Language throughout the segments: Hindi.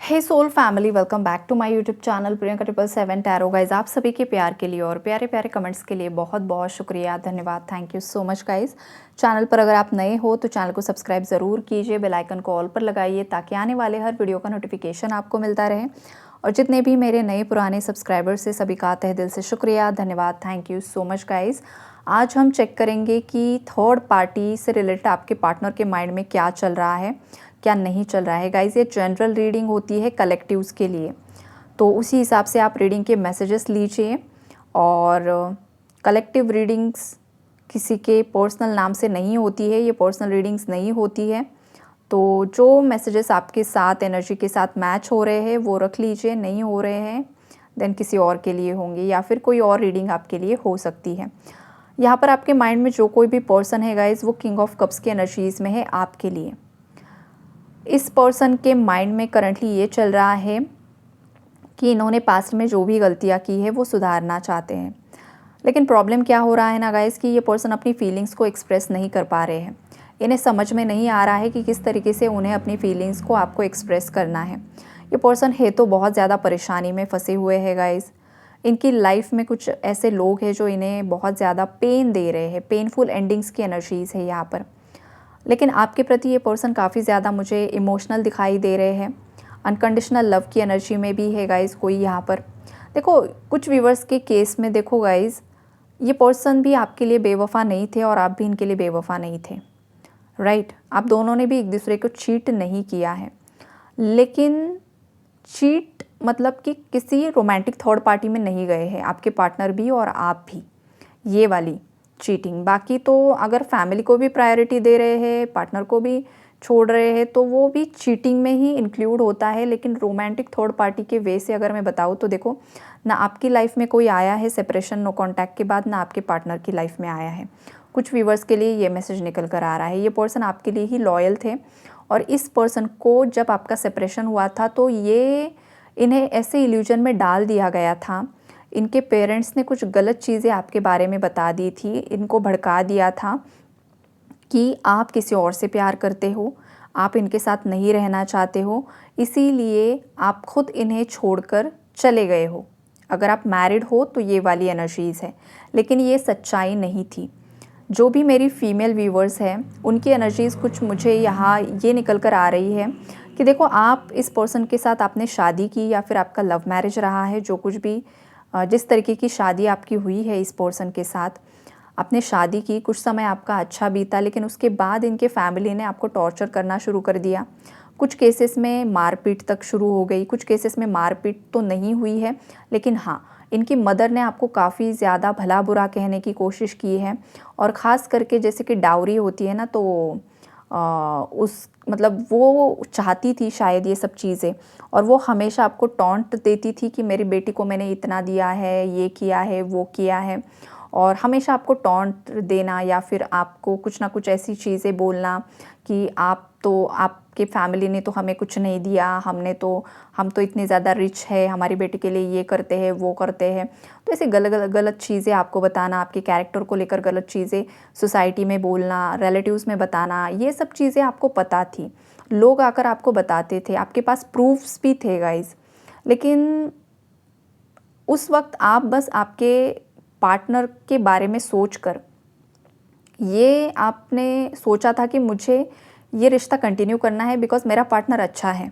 Hey soul family, welcome back to my YouTube channel Priyanka 777 tarot. Guys, आप सभी के प्यार के लिए और प्यारे प्यारे कमेंट्स के लिए बहुत बहुत शुक्रिया, धन्यवाद, thank you so much guys. Channel पर अगर आप नए हो तो चैनल को सब्सक्राइब ज़रूर कीजिए, बेल आइकन को ऑल पर लगाइए ताकि आने वाले हर वीडियो का नोटिफिकेशन आपको मिलता रहे। और जितने भी मेरे नए पुराने सब्सक्राइबर्स से सभी का तहे दिल से शुक्रिया, धन्यवाद, thank you so much guys. आज हम चेक करेंगे कि थर्ड पार्टी से रिलेटेड आपके पार्टनर के माइंड में क्या चल रहा है, क्या नहीं चल रहा है। गाइज, ये जनरल रीडिंग होती है कलेक्टिव्स के लिए, तो उसी हिसाब से आप रीडिंग के मैसेजेस लीजिए। और कलेक्टिव रीडिंग्स किसी के पर्सनल नाम से नहीं होती है, ये पर्सनल रीडिंग्स नहीं होती है। तो जो मैसेजेस आपके साथ एनर्जी के साथ मैच हो रहे हैं वो रख लीजिए, नहीं हो रहे हैं देन किसी और के लिए होंगे या फिर कोई और रीडिंग आपके लिए हो सकती है। यहाँ पर आपके माइंड में जो कोई भी पर्सन है गाइज, वो किंग ऑफ कप्स की एनर्जीज़ में है आपके लिए। इस पर्सन के माइंड में करंटली ये चल रहा है कि इन्होंने पास्ट में जो भी गलतियाँ की है वो सुधारना चाहते हैं। लेकिन प्रॉब्लम क्या हो रहा है ना गाइस कि ये पर्सन अपनी फीलिंग्स को एक्सप्रेस नहीं कर पा रहे हैं। इन्हें समझ में नहीं आ रहा है कि किस तरीके से उन्हें अपनी फीलिंग्स को आपको एक्सप्रेस करना है। ये पर्सन है तो बहुत ज़्यादा परेशानी में फंसे हुए हैं गाइस। इनकी लाइफ में कुछ ऐसे लोग हैं जो इन्हें बहुत ज़्यादा पेन दे रहे हैं, पेनफुल एंडिंग्स की एनर्जीज़ है यहाँ पर। लेकिन आपके प्रति ये पर्सन काफ़ी ज़्यादा मुझे इमोशनल दिखाई दे रहे हैं। अनकंडीशनल लव की एनर्जी में भी है गाइस कोई यहाँ पर। देखो, कुछ व्यूवर्स के केस में देखो गाइस, ये पर्सन भी आपके लिए बेवफा नहीं थे और आप भी इनके लिए बेवफा नहीं थे, राइट। आप दोनों ने भी एक दूसरे को चीट नहीं किया है, लेकिन चीट मतलब कि किसी रोमांटिक थर्ड पार्टी में नहीं गए हैं आपके पार्टनर भी और आप भी, ये वाली चीटिंग। बाकी तो अगर फैमिली को भी प्रायोरिटी दे रहे हैं, पार्टनर को भी छोड़ रहे हैं, तो वो भी चीटिंग में ही इंक्लूड होता है। लेकिन रोमांटिक थर्ड पार्टी के वे से अगर मैं बताऊँ तो देखो, ना आपकी लाइफ में कोई आया है सेपरेशन नो कॉन्टैक्ट के बाद, ना आपके पार्टनर की लाइफ में आया है। कुछ व्यूवर्स के लिए ये मैसेज निकल कर आ रहा है, ये पर्सन आपके लिए ही लॉयल थे। और इस पर्सन को जब आपका सेपरेशन हुआ था तो ये इन्हें ऐसे इल्यूजन में डाल दिया गया था। इनके पेरेंट्स ने कुछ गलत चीज़ें आपके बारे में बता दी थी, इनको भड़का दिया था कि आप किसी और से प्यार करते हो, आप इनके साथ नहीं रहना चाहते हो, इसीलिए आप खुद इन्हें छोड़कर चले गए हो। अगर आप मैरिड हो तो ये वाली एनर्जीज़ है, लेकिन ये सच्चाई नहीं थी। जो भी मेरी फीमेल व्यूवर्स हैं उनकी एनर्जीज़ कुछ मुझे यहाँ ये निकल कर आ रही है कि देखो, आप इस पर्सन के साथ आपने शादी की या फिर आपका लव मैरिज रहा है, जो कुछ भी जिस तरीके की शादी आपकी हुई है इस पर्सन के साथ, आपने शादी की, कुछ समय आपका अच्छा बीता, लेकिन उसके बाद इनके फैमिली ने आपको टॉर्चर करना शुरू कर दिया। कुछ केसेस में मारपीट तक शुरू हो गई, कुछ केसेस में मारपीट तो नहीं हुई है, लेकिन हाँ, इनकी मदर ने आपको काफ़ी ज़्यादा भला बुरा कहने की कोशिश की है। और ख़ास करके जैसे कि डाउरी होती है ना, तो उस मतलब वो चाहती थी शायद ये सब चीज़ें, और वो हमेशा आपको टॉन्ट देती थी कि मेरी बेटी को मैंने इतना दिया है, ये किया है, वो किया है। और हमेशा आपको टॉन्ट देना या फिर आपको कुछ ना कुछ ऐसी चीज़ें बोलना कि आपके फैमिली ने तो हमें कुछ नहीं दिया, हम तो इतने ज़्यादा रिच है, हमारी बेटी के लिए ये करते हैं, वो करते हैं। तो ऐसे गलत गलत चीज़ें आपको बताना, आपके कैरेक्टर को लेकर गलत चीज़ें सोसाइटी में बोलना, रिलेटिव्स में बताना, ये सब चीज़ें आपको पता थी। लोग आकर आपको बताते थे, आपके पास प्रूफ्स भी थे गाइज़। लेकिन उस वक्त आप बस आपके पार्टनर के बारे में सोचकर ये आपने सोचा था कि मुझे ये रिश्ता कंटिन्यू करना है बिकॉज़ मेरा पार्टनर अच्छा है।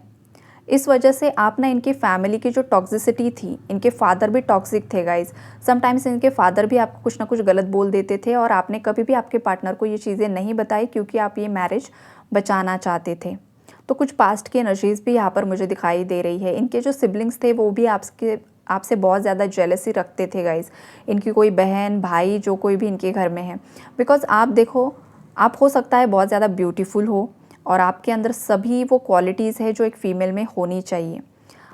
इस वजह से आप ना इनकी फैमिली की जो टॉक्सिसिटी थी, इनके फादर भी टॉक्सिक थे गाइज़। समटाइम्स इनके फादर भी आपको कुछ ना कुछ गलत बोल देते थे और आपने कभी भी आपके पार्टनर को ये चीज़ें नहीं बताई क्योंकि आप ये मैरिज बचाना चाहते थे। तो कुछ पास्ट की एनर्जीज़ भी यहाँ पर मुझे दिखाई दे रही है। इनके जो सिबलिंग्स थे वो भी आपसे बहुत ज़्यादा जेलसी रखते थे गाइज़। इनकी कोई बहन, भाई, जो कोई भी इनके घर में है, बिकॉज़ आप देखो, आप हो सकता है बहुत ज़्यादा ब्यूटीफुल हो और आपके अंदर सभी वो क्वालिटीज़ है जो एक फ़ीमेल में होनी चाहिए।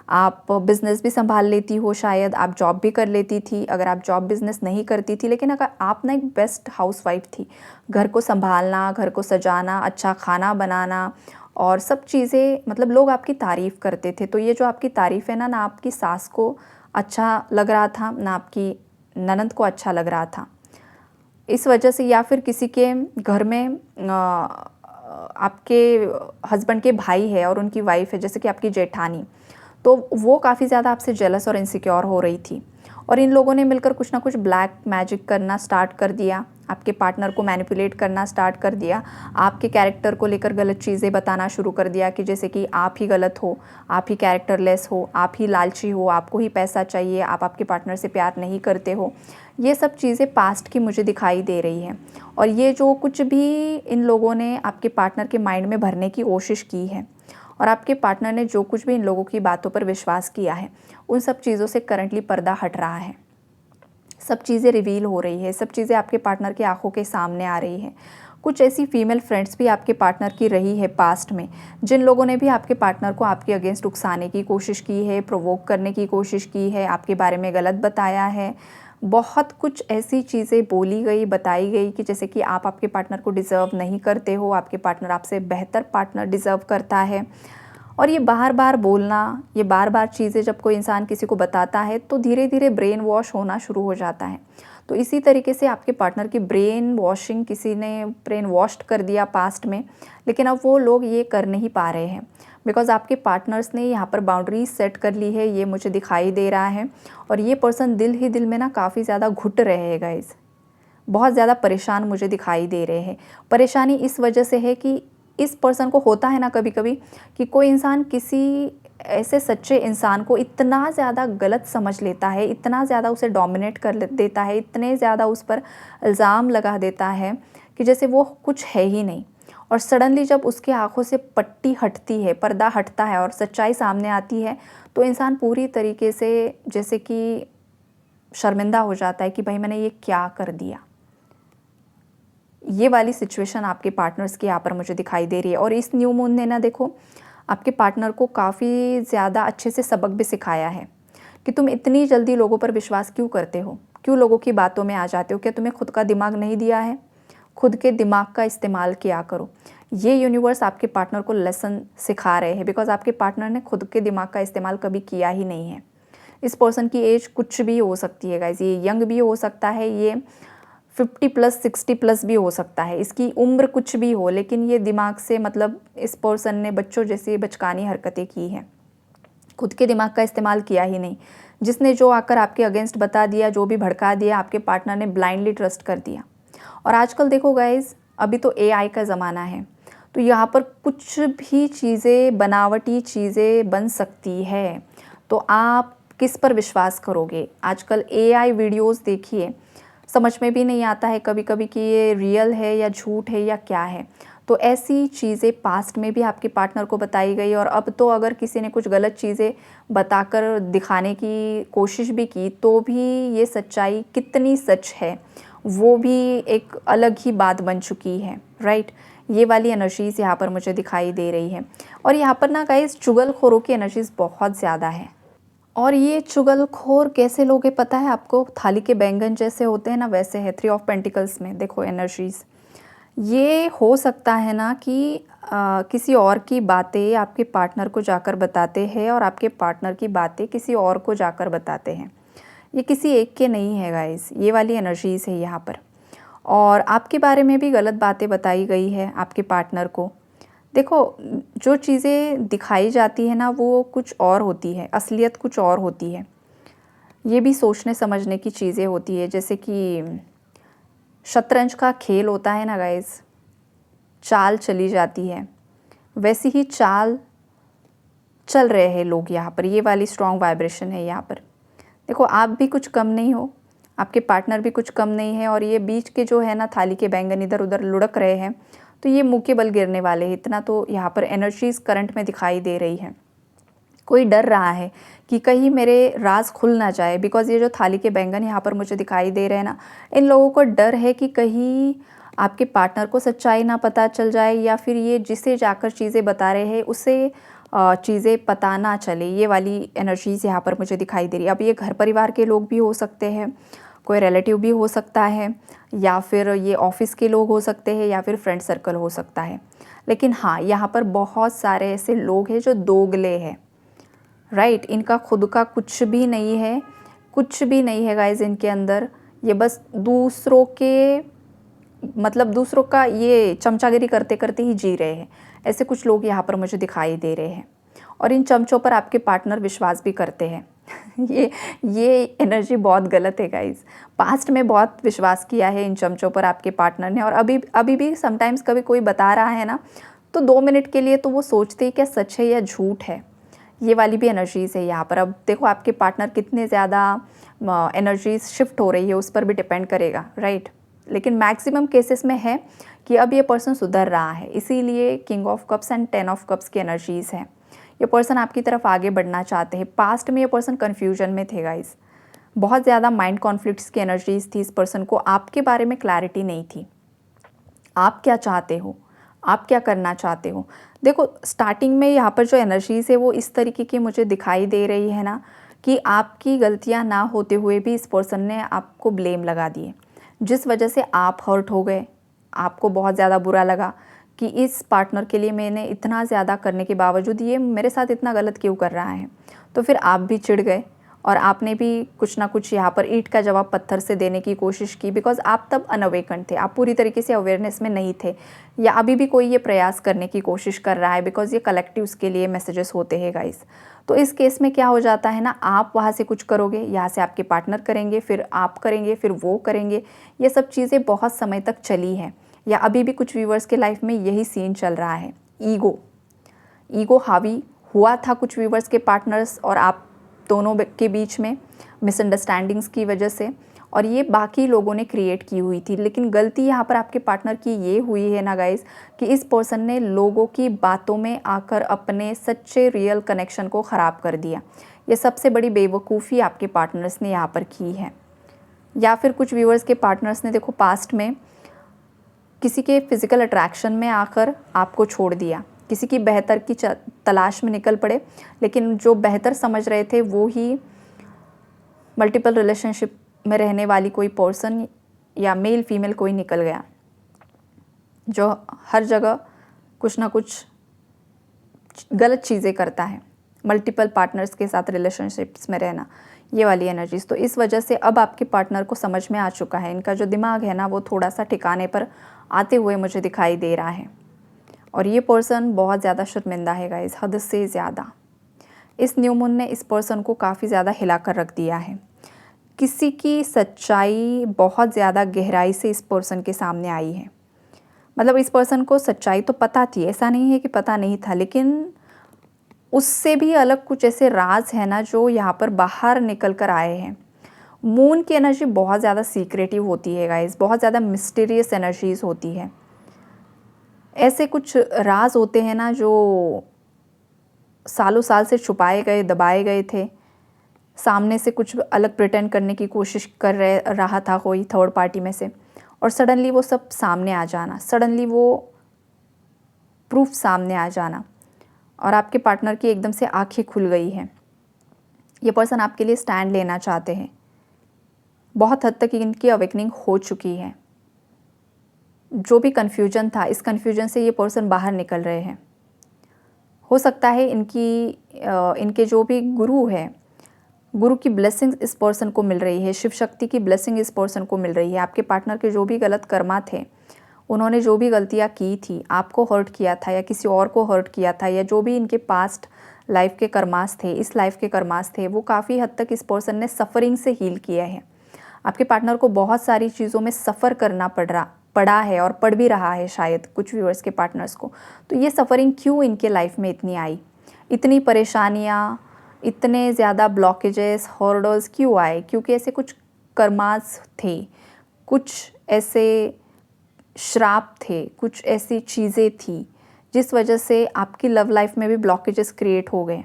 आप बिज़नेस भी संभाल लेती हो, शायद आप जॉब भी कर लेती थी, अगर आप जॉब बिज़नेस नहीं करती थी, लेकिन अगर आप ना एक बेस्ट हाउसवाइफ थी, घर को संभालना, घर को सजाना, अच्छा खाना बनाना और सब चीज़ें, मतलब लोग आपकी तारीफ़ करते थे। तो ये जो आपकी तारीफ़ है ना आपकी सास को अच्छा लग रहा था, ना आपकी ननद को अच्छा लग रहा था। इस वजह से या फिर किसी के घर में आपके हस्बैंड के भाई है और उनकी वाइफ है, जैसे कि आपकी जेठानी, तो वो काफ़ी ज़्यादा आपसे जेलस और इनसिक्योर हो रही थी और इन लोगों ने मिलकर कुछ ना कुछ ब्लैक मैजिक करना स्टार्ट कर दिया, आपके पार्टनर को मैनिपुलेट करना स्टार्ट कर दिया, आपके कैरेक्टर को लेकर गलत चीज़ें बताना शुरू कर दिया कि जैसे कि आप ही गलत हो, आप ही कैरेक्टरलेस हो, आप ही लालची हो, आपको ही पैसा चाहिए, आप आपके पार्टनर से प्यार नहीं करते हो। ये सब चीज़ें पास्ट की मुझे दिखाई दे रही हैं और ये जो कुछ भी इन लोगों ने आपके पार्टनर के माइंड में भरने की कोशिश की है और आपके पार्टनर ने जो कुछ भी इन लोगों की बातों पर विश्वास किया है, उन सब चीज़ों से करंटली पर्दा हट रहा है। सब चीज़ें रिवील हो रही है, सब चीज़ें आपके पार्टनर की आंखों के सामने आ रही है। कुछ ऐसी फीमेल फ्रेंड्स भी आपके पार्टनर की रही है पास्ट में, जिन लोगों ने भी आपके पार्टनर को आपके अगेंस्ट उकसाने की कोशिश की है, प्रोवोक करने की कोशिश की है, आपके बारे में गलत बताया है। बहुत कुछ ऐसी चीज़ें बोली गई, बताई गई कि जैसे कि आप आपके पार्टनर को डिज़र्व नहीं करते हो, आपके पार्टनर आपसे बेहतर पार्टनर डिज़र्व करता है। और ये बार बार बोलना, ये बार बार चीज़ें जब कोई इंसान किसी को बताता है तो धीरे धीरे ब्रेन वॉश होना शुरू हो जाता है। तो इसी तरीके से आपके पार्टनर की ब्रेन वॉशिंग किसी ने ब्रेन वॉश्ड कर दिया पास्ट में, लेकिन अब वो लोग ये कर नहीं पा रहे हैं बिकॉज़ आपके पार्टनर्स ने यहाँ पर बाउंड्रीज सेट कर ली है, ये मुझे दिखाई दे रहा है। और ये पर्सन दिल ही दिल में ना काफ़ी ज़्यादा घुट रहे हैं गाइज़, बहुत ज़्यादा परेशान मुझे दिखाई दे रहे हैं। परेशानी इस वजह से है कि इस पर्सन को होता है ना कभी कभी कि कोई इंसान किसी ऐसे सच्चे इंसान को इतना ज़्यादा गलत समझ लेता है, इतना ज़्यादा उसे डोमिनेट कर देता है, इतने ज़्यादा उस पर इल्ज़ाम लगा देता है कि जैसे वो कुछ है ही नहीं। और सडनली जब उसके आँखों से पट्टी हटती है, पर्दा हटता है और सच्चाई सामने आती है, तो इंसान पूरी तरीके से जैसे कि शर्मिंदा हो जाता है कि भाई मैंने ये क्या कर दिया। ये वाली सिचुएशन आपके पार्टनर्स की यहाँ पर मुझे दिखाई दे रही है। और इस न्यू मून ने ना देखो आपके पार्टनर को काफ़ी ज़्यादा अच्छे से सबक भी सिखाया है कि तुम इतनी जल्दी लोगों पर विश्वास क्यों करते हो, क्यों लोगों की बातों में आ जाते हो, क्या तुम्हें खुद का दिमाग नहीं दिया है? खुद के दिमाग का इस्तेमाल किया करो। ये यूनिवर्स आपके पार्टनर को लेसन सिखा रहे हैं बिकॉज आपके पार्टनर ने खुद के दिमाग का इस्तेमाल कभी किया ही नहीं है। इस पर्सन की एज कुछ भी हो सकती है गाइज, ये यंग भी हो सकता है, ये 50+ 60+ भी हो सकता है, इसकी उम्र कुछ भी हो, लेकिन ये दिमाग से मतलब इस पर्सन ने बच्चों जैसी बचकानी हरकतें की हैं, खुद के दिमाग का इस्तेमाल किया ही नहीं। जिसने जो आकर आपके अगेंस्ट बता दिया, जो भी भड़का दिया, आपके पार्टनर ने ब्लाइंडली ट्रस्ट कर दिया। और आजकल देखो गाइज, अभी तो AI का ज़माना है, तो यहाँ पर कुछ भी चीज़ें, बनावटी चीज़ें बन सकती है। तो आप किस पर विश्वास करोगे? आजकल AI वीडियोस देखिए, समझ में भी नहीं आता है कभी कभी कि ये रियल है या झूठ है या क्या है। तो ऐसी चीज़ें पास्ट में भी आपके पार्टनर को बताई गई और अब तो अगर किसी ने कुछ गलत चीज़ें बताकर दिखाने की कोशिश भी की तो भी ये सच्चाई कितनी सच है वो भी एक अलग ही बात बन चुकी है, राइट। ये वाली एनर्जीज़ यहाँ पर मुझे दिखाई दे रही है। और यहाँ पर ना गाइस चुगलखोरों की एनर्जीज़ बहुत ज़्यादा है। और ये चुगलखोर कैसे लोग हैं पता है आपको? थाली के बैंगन जैसे होते हैं ना, वैसे है। 3 ऑफ पेंटिकल्स में देखो एनर्जीज़। ये हो सकता है ना कि किसी और की बातें आपके पार्टनर को जाकर बताते हैं और आपके पार्टनर की बातें किसी और को जाकर बताते हैं। ये किसी एक के नहीं है गाइस, ये वाली एनर्जीज़ है यहाँ पर। और आपके बारे में भी गलत बातें बताई गई है आपके पार्टनर को। देखो, जो चीज़ें दिखाई जाती है ना वो कुछ और होती है, असलियत कुछ और होती है। ये भी सोचने समझने की चीज़ें होती है। जैसे कि शतरंज का खेल होता है ना गाइस, चाल चली जाती है, वैसी ही चाल चल रहे हैं लोग यहाँ पर। ये वाली स्ट्रॉन्ग वाइब्रेशन है यहाँ पर। देखो, आप भी कुछ कम नहीं हो, आपके पार्टनर भी कुछ कम नहीं है। और ये बीच के जो है ना थाली के बैंगन इधर उधर लुढ़क रहे हैं, तो ये मुँह के बल गिरने वाले हैं। इतना तो यहाँ पर एनर्जीज करंट में दिखाई दे रही है। कोई डर रहा है कि कहीं मेरे राज खुल ना जाए, बिकॉज़ ये जो थाली के बैंगन यहाँ पर मुझे दिखाई दे रहे हैं ना, इन लोगों को डर है कि कहीं आपके पार्टनर को सच्चाई ना पता चल जाए या फिर ये जिसे जाकर चीज़ें बता रहे हैं उसे चीज़ें पता ना चले। ये वाली एनर्जीज़ यहाँ पर मुझे दिखाई दे रही है। अब ये घर परिवार के लोग भी हो सकते हैं, कोई रिलेटिव भी हो सकता है, या फिर ये ऑफिस के लोग हो सकते हैं, या फिर फ्रेंड सर्कल हो सकता है। लेकिन हाँ, यहाँ पर बहुत सारे ऐसे लोग हैं जो दोगले हैं, राइट। इनका खुद का कुछ भी नहीं है, कुछ भी नहीं है गाइज इनके अंदर। ये बस दूसरों के मतलब दूसरों का ये चमचागिरी करते करते ही जी रहे हैं। ऐसे कुछ लोग यहाँ पर मुझे दिखाई दे रहे हैं और इन चमचों पर आपके पार्टनर विश्वास भी करते हैं। ये एनर्जी बहुत गलत है गाइज। पास्ट में बहुत विश्वास किया है इन चमचों पर आपके पार्टनर ने, और अभी अभी भी समटाइम्स कभी कोई बता रहा है ना, तो 2 मिनट के लिए तो वो सोचते हैं क्या सच है या झूठ है। ये वाली भी एनर्जीज़ है यहाँ पर। अब देखो आपके पार्टनर कितने ज़्यादा एनर्जीज शिफ्ट हो रही है उस पर भी डिपेंड करेगा, राइट। लेकिन मैक्सिमम केसेस में है कि अब ये पर्सन सुधर रहा है, इसीलिए king of cups and 10 of cups की एनर्जीज़ है। ये पर्सन आपकी तरफ आगे बढ़ना चाहते हैं। पास्ट में ये पर्सन कन्फ्यूजन में थे गाइज, बहुत ज़्यादा माइंड कॉन्फ्लिक्ट्स की एनर्जीज थी इस पर्सन को, आपके बारे में क्लैरिटी नहीं थी। आप क्या चाहते हो, आप क्या करना चाहते हो। देखो स्टार्टिंग में यहाँ पर जो एनर्जीज़ है वो इस तरीके की मुझे दिखाई दे रही है ना, कि आपकी गलतियाँ ना होते हुए भी इस पर्सन ने आपको ब्लेम लगा दिए, जिस वजह से आप हर्ट हो गए। आपको बहुत ज़्यादा बुरा लगा कि इस पार्टनर के लिए मैंने इतना ज़्यादा करने के बावजूद ये मेरे साथ इतना गलत क्यों कर रहा है। तो फिर आप भी चिढ़ गए और आपने भी कुछ ना कुछ यहाँ पर ईंट का जवाब पत्थर से देने की कोशिश की, बिकॉज आप तब अनअवेकन थे, आप पूरी तरीके से अवेयरनेस में नहीं थे। या अभी भी कोई ये प्रयास करने की कोशिश कर रहा है, बिकॉज ये कलेक्टिव्स के लिए मैसेजेस होते हैं गाइस। तो इस केस में क्या हो जाता है ना, आप वहाँ से कुछ करोगे, यहाँ से आपके पार्टनर करेंगे, फिर आप करेंगे, फिर वो करेंगे। ये सब चीज़ें बहुत समय तक चली हैं, या अभी भी कुछ व्यूवर्स के लाइफ में यही सीन चल रहा है। ईगो हावी हुआ था कुछ व्यूवर्स के पार्टनर्स और आप दोनों के बीच में मिसअंडरस्टैंडिंग्स की वजह से, और ये बाकी लोगों ने क्रिएट की हुई थी। लेकिन गलती यहाँ पर आपके पार्टनर की ये हुई है ना गाइस, कि इस पर्सन ने लोगों की बातों में आकर अपने सच्चे रियल कनेक्शन को ख़राब कर दिया। ये सबसे बड़ी बेवकूफ़ी आपके पार्टनर्स ने यहाँ पर की है। या फिर कुछ व्यूअर्स के पार्टनर्स ने देखो पास्ट में किसी के फिज़िकल अट्रैक्शन में आकर आपको छोड़ दिया, किसी की बेहतर की तलाश में निकल पड़े, लेकिन जो बेहतर समझ रहे थे वो ही मल्टीपल रिलेशनशिप में रहने वाली कोई पर्सन या मेल फीमेल कोई निकल गया, जो हर जगह कुछ ना कुछ गलत चीज़ें करता है। मल्टीपल पार्टनर्स के साथ रिलेशनशिप्स में रहना, ये वाली एनर्जीज। तो इस वजह से अब आपके पार्टनर को समझ में आ चुका है, इनका जो दिमाग है ना वो थोड़ा सा ठिकाने पर आते हुए मुझे दिखाई दे रहा है। और ये पर्सन बहुत ज़्यादा शर्मिंदा है गाइस, हद से ज़्यादा। इस न्यू मून ने इस पर्सन को काफ़ी ज़्यादा हिला कर रख दिया है। किसी की सच्चाई बहुत ज़्यादा गहराई से इस पर्सन के सामने आई है। मतलब इस पर्सन को सच्चाई तो पता थी, ऐसा नहीं है कि पता नहीं था, लेकिन उससे भी अलग कुछ ऐसे राज है ना जो यहाँ पर बाहर निकल कर आए हैं। मून की एनर्जी बहुत ज़्यादा सीक्रेटिव होती है गाइस, बहुत ज़्यादा मिस्टीरियस एनर्जीज होती है। ऐसे कुछ राज होते हैं ना जो सालों साल से छुपाए गए, दबाए गए थे। सामने से कुछ अलग प्रिटेंड करने की कोशिश कर रहा था कोई थर्ड पार्टी में से, और सडनली वो सब सामने आ जाना, सडनली वो प्रूफ सामने आ जाना, और आपके पार्टनर की एकदम से आंखें खुल गई हैं। ये पर्सन आपके लिए स्टैंड लेना चाहते हैं। बहुत हद तक इनकी अवेकनिंग हो चुकी है। जो भी कन्फ्यूजन था, इस कन्फ्यूजन से ये पर्सन बाहर निकल रहे हैं। हो सकता है इनके जो भी गुरु है, गुरु की ब्लेसिंग इस पर्सन को मिल रही है, शिव शक्ति की ब्लेसिंग इस पर्सन को मिल रही है। आपके पार्टनर के जो भी गलत कर्मा थे, उन्होंने जो भी गलतियाँ की थी, आपको हर्ट किया था या किसी और को हर्ट किया था, या जो भी इनके पास्ट लाइफ के कर्मास थे, इस लाइफ के कर्मास थे, वो काफ़ी हद तक इस पर्सन ने सफ़रिंग से हील किया है। आपके पार्टनर को बहुत सारी चीज़ों में सफ़र करना पड़ा है और पड़ भी रहा है शायद कुछ व्यूअर्स के पार्टनर्स को। तो ये सफ़रिंग क्यों इनके लाइफ में इतनी आई, इतनी परेशानियाँ, इतने ज़्यादा ब्लॉकेजेस, हर्डल्स क्यों आए? क्योंकि ऐसे कुछ कर्मास थे, कुछ ऐसे श्राप थे, कुछ ऐसी चीज़ें थी जिस वजह से आपकी लव लाइफ में भी ब्लॉकेजेस क्रिएट हो गए।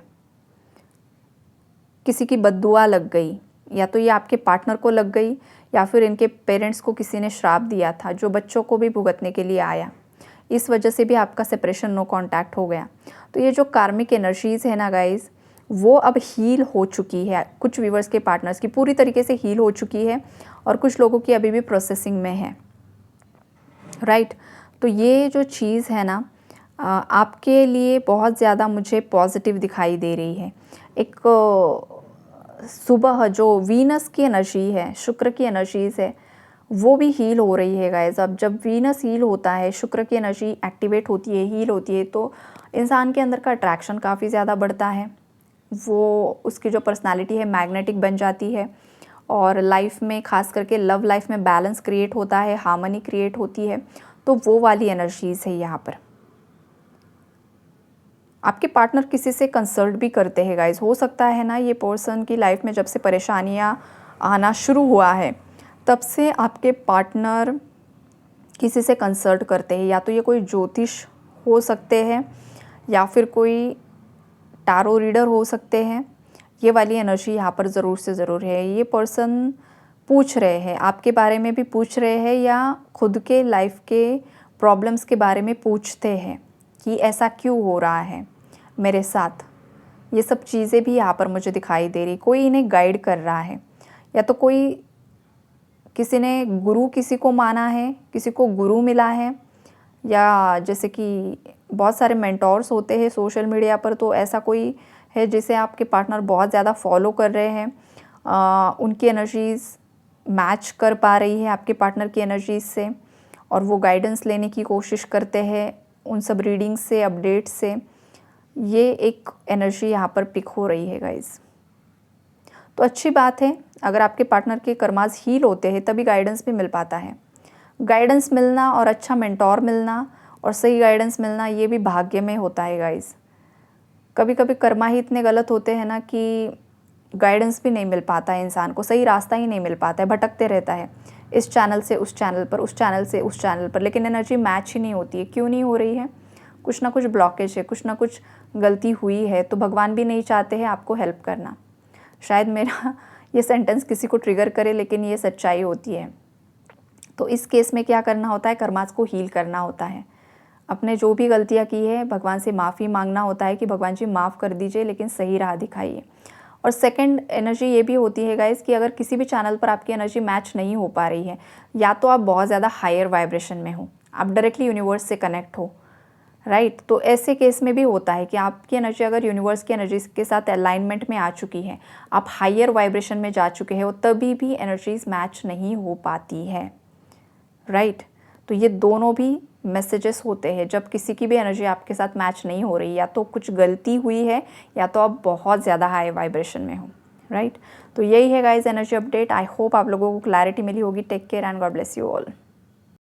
किसी की बद्दुआ लग गई, या तो ये आपके पार्टनर को लग गई, या फिर इनके पेरेंट्स को किसी ने श्राप दिया था जो बच्चों को भी भुगतने के लिए आया। इस वजह से भी आपका सेपरेशन, नो कांटेक्ट हो गया। तो ये जो कार्मिक एनर्जीज़ है ना गाइज, वो अब हील हो चुकी है। कुछ व्यूवर्स के पार्टनर्स की पूरी तरीके से हील हो चुकी है, और कुछ लोगों की अभी भी प्रोसेसिंग में है, राइट। तो ये जो चीज़ है ना आपके लिए बहुत ज़्यादा मुझे पॉजिटिव दिखाई दे रही है। एक सुबह जो वीनस की एनर्जी है, शुक्र की एनर्जीज़ है, वो भी हील हो रही है गाइस। अब जब वीनस हील होता है, शुक्र की एनर्जी एक्टिवेट होती है, हील होती है, तो इंसान के अंदर का अट्रैक्शन काफ़ी ज़्यादा बढ़ता है। वो उसकी जो पर्सनालिटी है मैग्नेटिक बन जाती है और लाइफ में ख़ास करके लव लाइफ में बैलेंस क्रिएट होता है, हार्मनी क्रिएट होती है। तो वो वाली एनर्जीज़ है यहाँ पर। आपके पार्टनर किसी से कंसल्ट भी करते हैं गाइस। हो सकता है ना ये पर्सन की लाइफ में जब से परेशानियाँ आना शुरू हुआ है तब से आपके पार्टनर किसी से कंसल्ट करते हैं, या तो ये कोई ज्योतिष हो सकते हैं या फिर कोई टारो रीडर हो सकते हैं। ये वाली एनर्जी यहाँ पर ज़रूर से ज़रूर है। ये पर्सन पूछ रहे हैं, आपके बारे में भी पूछ रहे हैं या खुद के लाइफ के प्रॉब्लम्स के बारे में पूछते हैं कि ऐसा क्यों हो रहा है मेरे साथ। ये सब चीज़ें भी यहाँ पर मुझे दिखाई दे रही। कोई इन्हें गाइड कर रहा है, या तो कोई किसी ने गुरु किसी को माना है, किसी को गुरु मिला है, या जैसे कि बहुत सारे मेंटोर्स होते हैं सोशल मीडिया पर, तो ऐसा कोई है जिसे आपके पार्टनर बहुत ज़्यादा फॉलो कर रहे हैं। उनकी एनर्जीज़ मैच कर पा रही है आपके पार्टनर की एनर्जीज से, और वो गाइडेंस लेने की कोशिश करते हैं उन सब रीडिंग्स से, अपडेट्स से। ये एक एनर्जी यहाँ पर पिक हो रही है गाइज़। तो अच्छी बात है, अगर आपके पार्टनर के कर्मास हील होते हैं तभी गाइडेंस भी मिल पाता है। गाइडेंस मिलना और अच्छा मेंटोर मिलना और सही गाइडेंस मिलना, ये भी भाग्य में होता है गाइज़। कभी कभी कर्मा ही इतने गलत होते हैं ना कि गाइडेंस भी नहीं मिल पाता है इंसान को, सही रास्ता ही नहीं मिल पाता है, भटकते रहता है इस चैनल से उस चैनल पर, उस चैनल से उस चैनल पर, लेकिन एनर्जी मैच ही नहीं होती है। क्यों नहीं हो रही है? कुछ ना कुछ ब्लॉकेज है, कुछ ना कुछ गलती हुई है, तो भगवान भी नहीं चाहते हैं आपको हेल्प करना। शायद मेरा ये सेंटेंस किसी को ट्रिगर करे, लेकिन ये सच्चाई होती है। तो इस केस में क्या करना होता है? कर्मास को हील करना होता है। अपने जो भी गलतियाँ की है भगवान से माफ़ी मांगना होता है कि भगवान जी माफ़ कर दीजिए, लेकिन सही राह दिखाइए। और सेकंड एनर्जी ये भी होती है गाइस कि अगर किसी भी चैनल पर आपकी एनर्जी मैच नहीं हो पा रही है, या तो आप बहुत ज़्यादा हायर वाइब्रेशन में हो, आप डायरेक्टली यूनिवर्स से कनेक्ट हो, राइट। तो ऐसे केस में भी होता है कि आपकी एनर्जी अगर यूनिवर्स की एनर्जी के साथ अलाइनमेंट में आ चुकी है, आप हायर वाइब्रेशन में जा चुके हो, तभी भी एनर्जीज मैच नहीं हो पाती है, राइट। तो ये दोनों भी मैसेजेस होते हैं जब किसी की भी एनर्जी आपके साथ मैच नहीं हो रही, या तो कुछ गलती हुई है या तो आप बहुत ज़्यादा हाई वाइब्रेशन में हो, राइट। तो यही है guys energy update. I hope आप लोगों को क्लैरिटी मिली होगी। Take care and God bless you all.